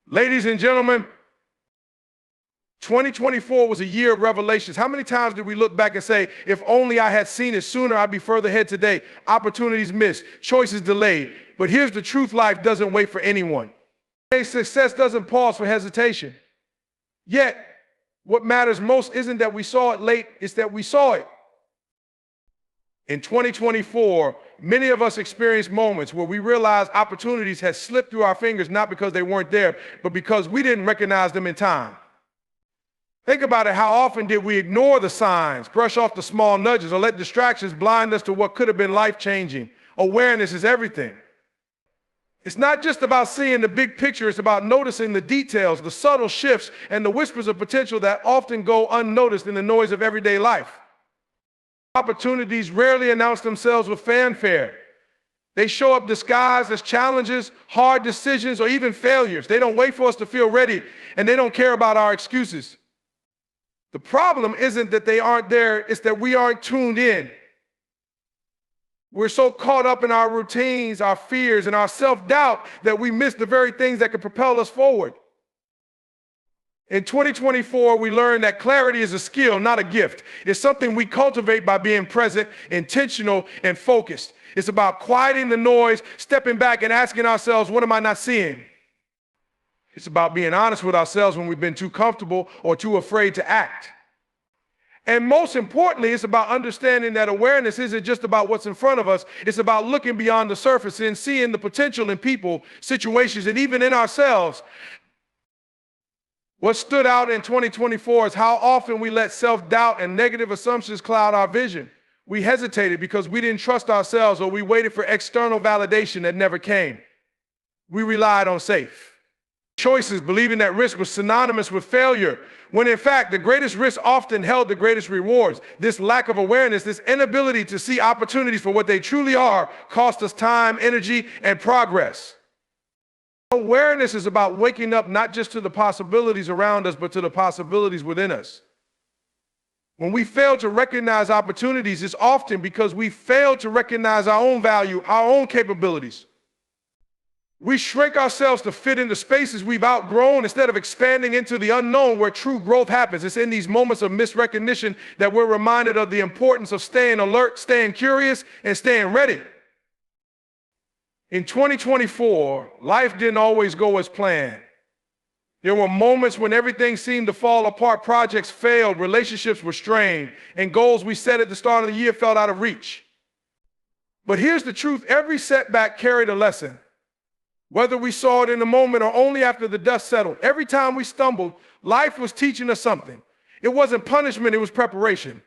Ladies and gentlemen, 2024 was a year of revelations. How many times did we look back and say, if only I had seen it sooner, I'd be further ahead today. Opportunities missed, choices delayed. But here's the truth: life doesn't wait for anyone. Success doesn't pause for hesitation. Yet, what matters most isn't that we saw it late, it's that we saw it. In 2024, many of us experienced moments where we realized opportunities had slipped through our fingers, not because they weren't there, but because we didn't recognize them in time. Think about it. How often did we ignore the signs, brush off the small nudges, or let distractions blind us to what could have been life-changing? Awareness is everything. It's not just about seeing the big picture, it's about noticing the details, the subtle shifts, and the whispers of potential that often go unnoticed in the noise of everyday life. Opportunities rarely announce themselves with fanfare. They show up disguised as challenges, hard decisions, or even failures. They don't wait for us to feel ready, and they don't care about our excuses. The problem isn't that they aren't there, it's that we aren't tuned in. We're so caught up in our routines, our fears, and our self-doubt that we miss the very things that can propel us forward. In 2024, we learned that clarity is a skill, not a gift. It's something we cultivate by being present, intentional, and focused. It's about quieting the noise, stepping back, and asking ourselves, what am I not seeing? It's about being honest with ourselves when we've been too comfortable or too afraid to act. And most importantly, it's about understanding that awareness isn't just about what's in front of us. It's about looking beyond the surface and seeing the potential in people, situations, and even in ourselves. What stood out in 2024 is how often we let self-doubt and negative assumptions cloud our vision. We hesitated because we didn't trust ourselves, or we waited for external validation that never came. We relied on safe choices, believing that risk was synonymous with failure, when in fact the greatest risk often held the greatest rewards. This lack of awareness, this inability to see opportunities for what they truly are, cost us time, energy, and progress. Awareness is about waking up not just to the possibilities around us, but to the possibilities within us. When we fail to recognize opportunities, it's often because we fail to recognize our own value, our own capabilities. We shrink ourselves to fit into spaces we've outgrown instead of expanding into the unknown where true growth happens. It's in these moments of misrecognition that we're reminded of the importance of staying alert, staying curious, and staying ready. In 2024, life didn't always go as planned. There were moments when everything seemed to fall apart, projects failed, relationships were strained, and goals we set at the start of the year felt out of reach. But here's the truth: every setback carried a lesson. Whether we saw it in the moment or only after the dust settled, every time we stumbled, life was teaching us something. It wasn't punishment, it was preparation.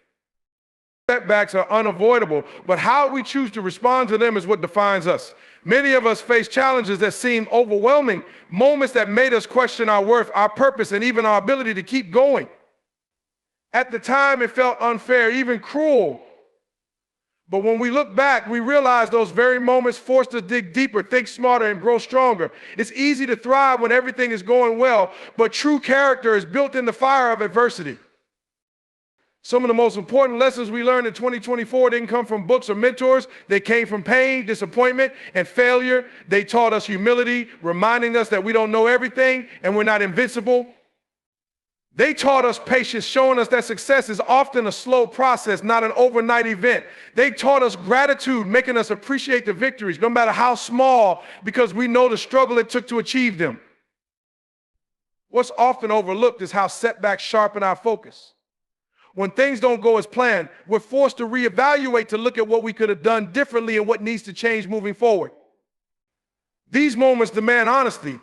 Setbacks are unavoidable, but how we choose to respond to them is what defines us. Many of us face challenges that seem overwhelming, moments that made us question our worth, our purpose, and even our ability to keep going. At the time, it felt unfair, even cruel. But when we look back, we realize those very moments forced us to dig deeper, think smarter, and grow stronger. It's easy to thrive when everything is going well, but true character is built in the fire of adversity. Some of the most important lessons we learned in 2024 didn't come from books or mentors. They came from pain, disappointment, and failure. They taught us humility, reminding us that we don't know everything and we're not invincible. They taught us patience, showing us that success is often a slow process, not an overnight event. They taught us gratitude, making us appreciate the victories, no matter how small, because we know the struggle it took to achieve them. What's often overlooked is how setbacks sharpen our focus. When things don't go as planned, we're forced to reevaluate, to look at what we could have done differently and what needs to change moving forward. These moments demand honesty.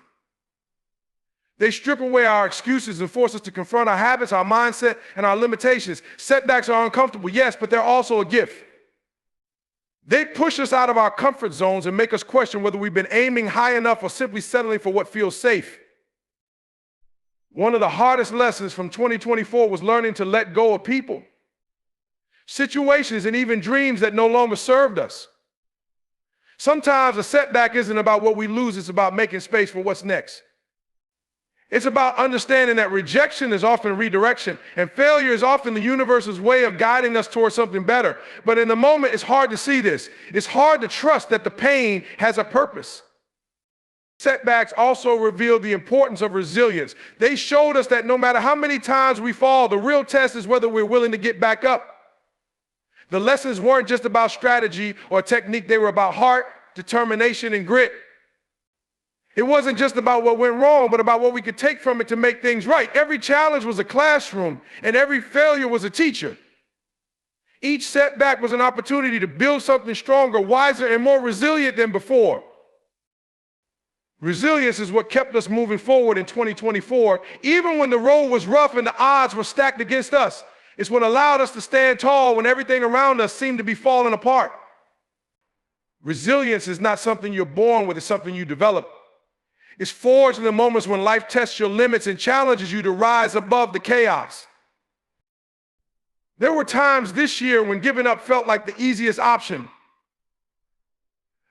They strip away our excuses and force us to confront our habits, our mindset, and our limitations. Setbacks are uncomfortable, yes, but they're also a gift. They push us out of our comfort zones and make us question whether we've been aiming high enough or simply settling for what feels safe. One of the hardest lessons from 2024 was learning to let go of people, situations, and even dreams that no longer served us. Sometimes a setback isn't about what we lose, it's about making space for what's next. It's about understanding that rejection is often redirection, and failure is often the universe's way of guiding us towards something better. But in the moment, it's hard to see this. It's hard to trust that the pain has a purpose. Setbacks also revealed the importance of resilience. They showed us that no matter how many times we fall, the real test is whether we're willing to get back up. The lessons weren't just about strategy or technique, they were about heart, determination, and grit. It wasn't just about what went wrong, but about what we could take from it to make things right. Every challenge was a classroom, and every failure was a teacher. Each setback was an opportunity to build something stronger, wiser, and more resilient than before. Resilience is what kept us moving forward in 2024, even when the road was rough and the odds were stacked against us. It's what allowed us to stand tall when everything around us seemed to be falling apart. Resilience is not something you're born with, it's something you develop. It's forged in the moments when life tests your limits and challenges you to rise above the chaos. There were times this year when giving up felt like the easiest option.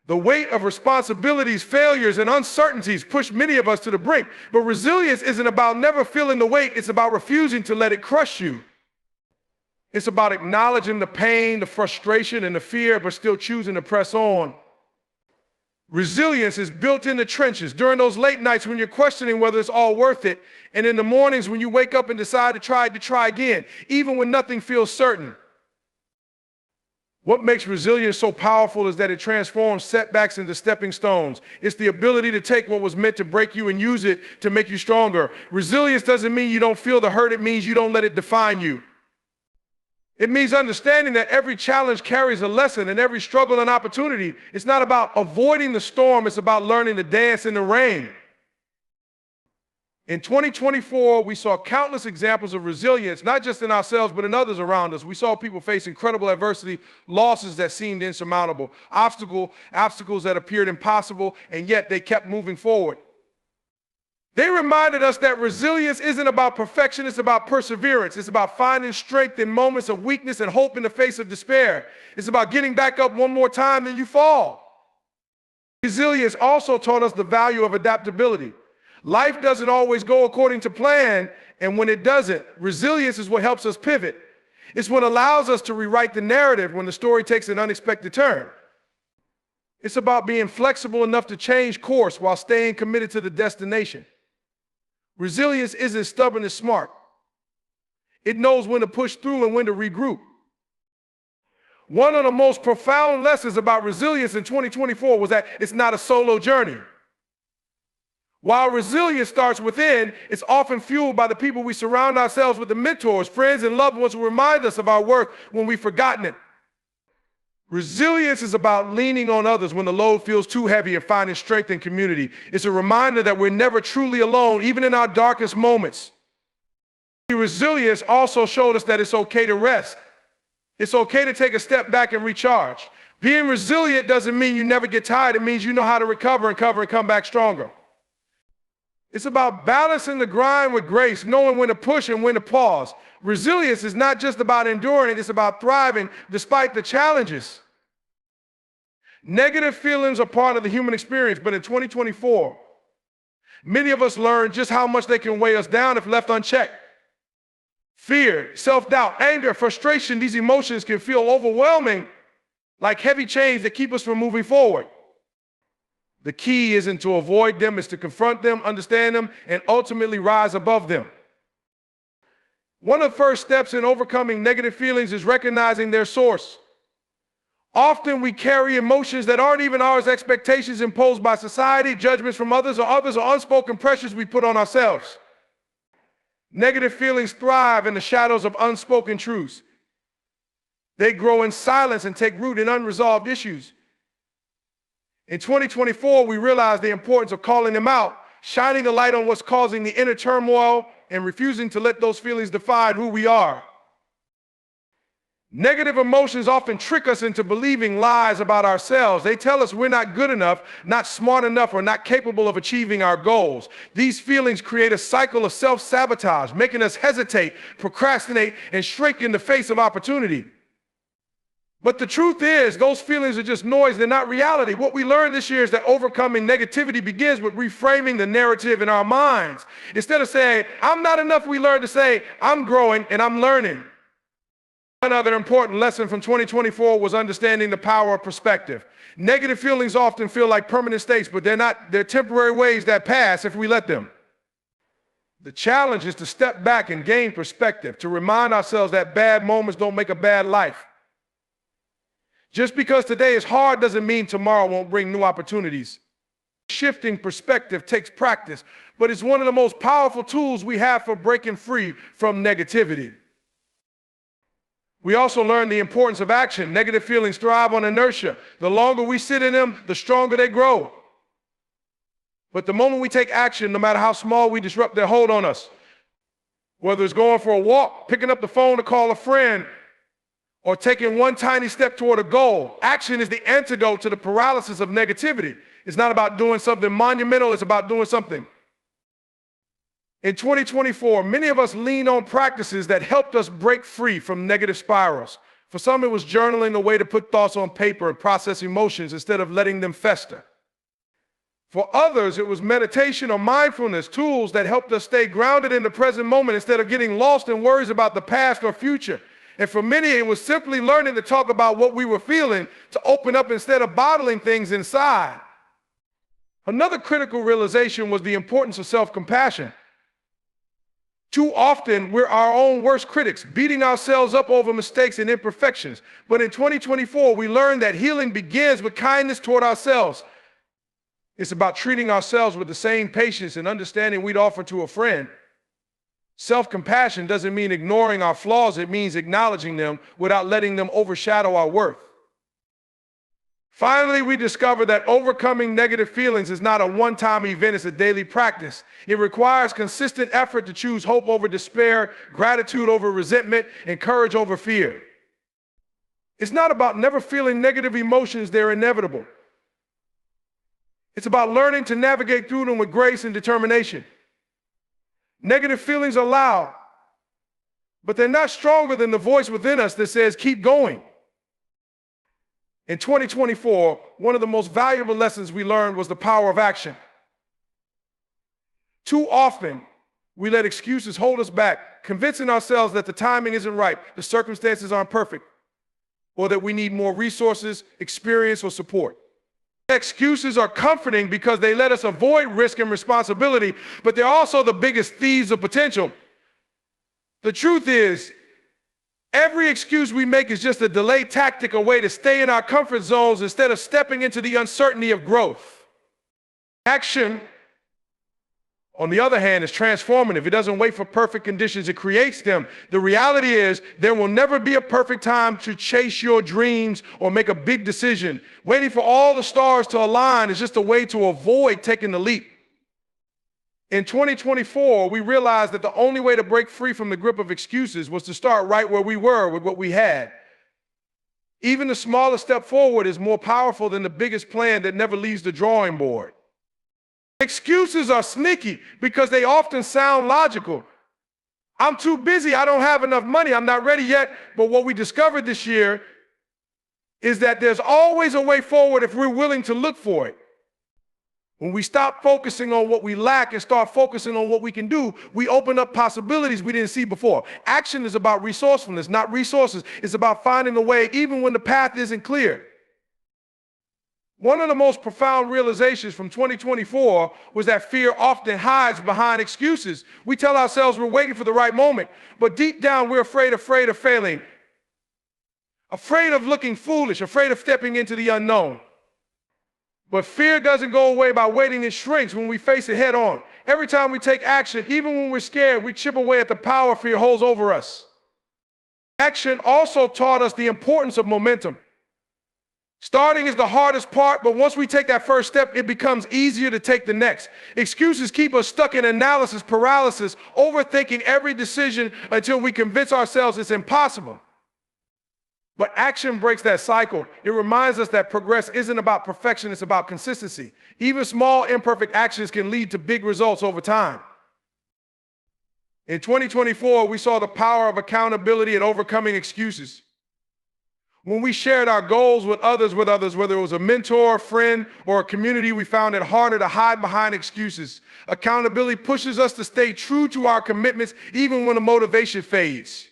The weight of responsibilities, failures, and uncertainties pushed many of us to the brink. But resilience isn't about never feeling the weight, it's about refusing to let it crush you. It's about acknowledging the pain, the frustration, and the fear, but still choosing to press on. Resilience is built in the trenches, during those late nights when you're questioning whether it's all worth it, and in the mornings when you wake up and decide to try again, even when nothing feels certain. What makes resilience so powerful is that it transforms setbacks into stepping stones. It's the ability to take what was meant to break you and use it to make you stronger. Resilience doesn't mean you don't feel the hurt, it means you don't let it define you. It means understanding that every challenge carries a lesson and every struggle an opportunity. It's not about avoiding the storm, it's about learning to dance in the rain. In 2024, we saw countless examples of resilience, not just in ourselves, but in others around us. We saw people face incredible adversity, losses that seemed insurmountable, obstacles that appeared impossible, and yet they kept moving forward. They reminded us that resilience isn't about perfection, it's about perseverance. It's about finding strength in moments of weakness and hope in the face of despair. It's about getting back up one more time than you fall. Resilience also taught us the value of adaptability. Life doesn't always go according to plan, and when it doesn't, resilience is what helps us pivot. It's what allows us to rewrite the narrative when the story takes an unexpected turn. It's about being flexible enough to change course while staying committed to the destination. Resilience isn't stubborn, it's smart. It knows when to push through and when to regroup. One of the most profound lessons about resilience in 2024 was that it's not a solo journey. While resilience starts within, it's often fueled by the people we surround ourselves with, the mentors, friends, and loved ones who remind us of our work when we've forgotten it. Resilience is about leaning on others when the load feels too heavy and finding strength in community. It's a reminder that we're never truly alone, even in our darkest moments. Resilience also showed us that it's okay to rest. It's okay to take a step back and recharge. Being resilient doesn't mean you never get tired. It means you know how to recover and come back stronger. It's about balancing the grind with grace, knowing when to push and when to pause. Resilience is not just about enduring, it's about thriving despite the challenges. Negative feelings are part of the human experience, but in 2024, many of us learned just how much they can weigh us down if left unchecked. Fear, self-doubt, anger, frustration, these emotions can feel overwhelming, like heavy chains that keep us from moving forward. The key isn't to avoid them, it's to confront them, understand them, and ultimately rise above them. One of the first steps in overcoming negative feelings is recognizing their source. Often we carry emotions that aren't even ours, expectations imposed by society, judgments from others, or unspoken pressures we put on ourselves. Negative feelings thrive in the shadows of unspoken truths. They grow in silence and take root in unresolved issues. In 2024, we realized the importance of calling them out, shining the light on what's causing the inner turmoil, and refusing to let those feelings define who we are. Negative emotions often trick us into believing lies about ourselves. They tell us we're not good enough, not smart enough, or not capable of achieving our goals. These feelings create a cycle of self-sabotage, making us hesitate, procrastinate, and shrink in the face of opportunity. But the truth is, those feelings are just noise, they're not reality. What we learned this year is that overcoming negativity begins with reframing the narrative in our minds. Instead of saying, I'm not enough, we learn to say, I'm growing and I'm learning. One other important lesson from 2024 was understanding the power of perspective. Negative feelings often feel like permanent states, but they're not. They're temporary waves that pass if we let them. The challenge is to step back and gain perspective, to remind ourselves that bad moments don't make a bad life. Just because today is hard doesn't mean tomorrow won't bring new opportunities. Shifting perspective takes practice, but it's one of the most powerful tools we have for breaking free from negativity. We also learn the importance of action. Negative feelings thrive on inertia. The longer we sit in them, the stronger they grow. But the moment we take action, no matter how small, we disrupt their hold on us. Whether it's going for a walk, picking up the phone to call a friend, or taking one tiny step toward a goal, action is the antidote to the paralysis of negativity. It's not about doing something monumental, it's about doing something. In 2024, many of us lean on practices that helped us break free from negative spirals. For some, it was journaling, a way to put thoughts on paper and process emotions instead of letting them fester. For others, it was meditation or mindfulness, tools that helped us stay grounded in the present moment instead of getting lost in worries about the past or future. And for many, it was simply learning to talk about what we were feeling, to open up instead of bottling things inside. Another critical realization was the importance of self-compassion. Too often, we're our own worst critics, beating ourselves up over mistakes and imperfections. But in 2024, we learned that healing begins with kindness toward ourselves. It's about treating ourselves with the same patience and understanding we'd offer to a friend. Self-compassion doesn't mean ignoring our flaws, it means acknowledging them without letting them overshadow our worth. Finally, we discovered that overcoming negative feelings is not a one-time event, it's a daily practice. It requires consistent effort to choose hope over despair, gratitude over resentment, and courage over fear. It's not about never feeling negative emotions, they're inevitable. It's about learning to navigate through them with grace and determination. Negative feelings are loud, but they're not stronger than the voice within us that says, keep going. In 2024, one of the most valuable lessons we learned was the power of action. Too often, we let excuses hold us back, convincing ourselves that the timing isn't right, the circumstances aren't perfect, or that we need more resources, experience, or support. Excuses are comforting because they let us avoid risk and responsibility, but they're also the biggest thieves of potential. The truth is, every excuse we make is just a delay tactic, a way to stay in our comfort zones instead of stepping into the uncertainty of growth. Action, on the other hand, is transformative. It doesn't wait for perfect conditions, it creates them. The reality is, there will never be a perfect time to chase your dreams or make a big decision. Waiting for all the stars to align is just a way to avoid taking the leap. In 2024, we realized that the only way to break free from the grip of excuses was to start right where we were with what we had. Even the smallest step forward is more powerful than the biggest plan that never leaves the drawing board. Excuses are sneaky because they often sound logical. I'm too busy, I don't have enough money, I'm not ready yet. But what we discovered this year is that there's always a way forward if we're willing to look for it. When we stop focusing on what we lack and start focusing on what we can do, we open up possibilities we didn't see before. Action is about resourcefulness, not resources. It's about finding a way even when the path isn't clear. One of the most profound realizations from 2024 was that fear often hides behind excuses. We tell ourselves we're waiting for the right moment, but deep down we're afraid of failing, afraid of looking foolish, afraid of stepping into the unknown. But fear doesn't go away by waiting, it shrinks when we face it head on. Every time we take action, even when we're scared, we chip away at the power fear holds over us. Action also taught us the importance of momentum. Starting is the hardest part, but once we take that first step, it becomes easier to take the next. Excuses keep us stuck in analysis paralysis, overthinking every decision until we convince ourselves it's impossible. But action breaks that cycle. It reminds us that progress isn't about perfection, it's about consistency. Even small, imperfect actions can lead to big results over time. In 2024, we saw the power of accountability and overcoming excuses. When we shared our goals with others, whether it was a mentor, a friend, or a community, we found it harder to hide behind excuses. Accountability pushes us to stay true to our commitments even when the motivation fades.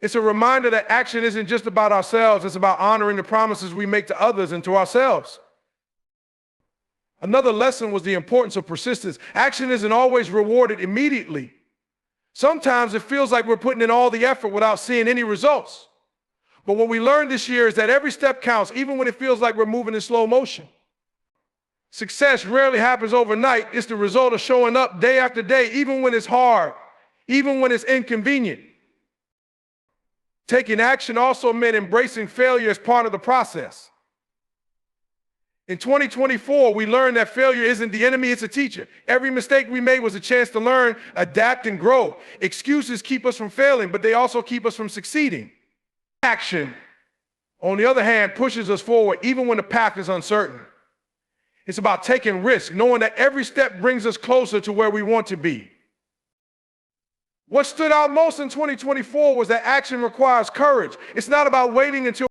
It's a reminder that action isn't just about ourselves, it's about honoring the promises we make to others and to ourselves. Another lesson was the importance of persistence. Action isn't always rewarded immediately. Sometimes it feels like we're putting in all the effort without seeing any results. But what we learned this year is that every step counts, even when it feels like we're moving in slow motion. Success rarely happens overnight. It's the result of showing up day after day, even when it's hard, even when it's inconvenient. Taking action also meant embracing failure as part of the process. In 2024, we learned that failure isn't the enemy, it's a teacher. Every mistake we made was a chance to learn, adapt, and grow. Excuses keep us from failing, but they also keep us from succeeding. Action, on the other hand, pushes us forward even when the path is uncertain. It's about taking risks, knowing that every step brings us closer to where we want to be. What stood out most in 2024 was that action requires courage. It's not about waiting until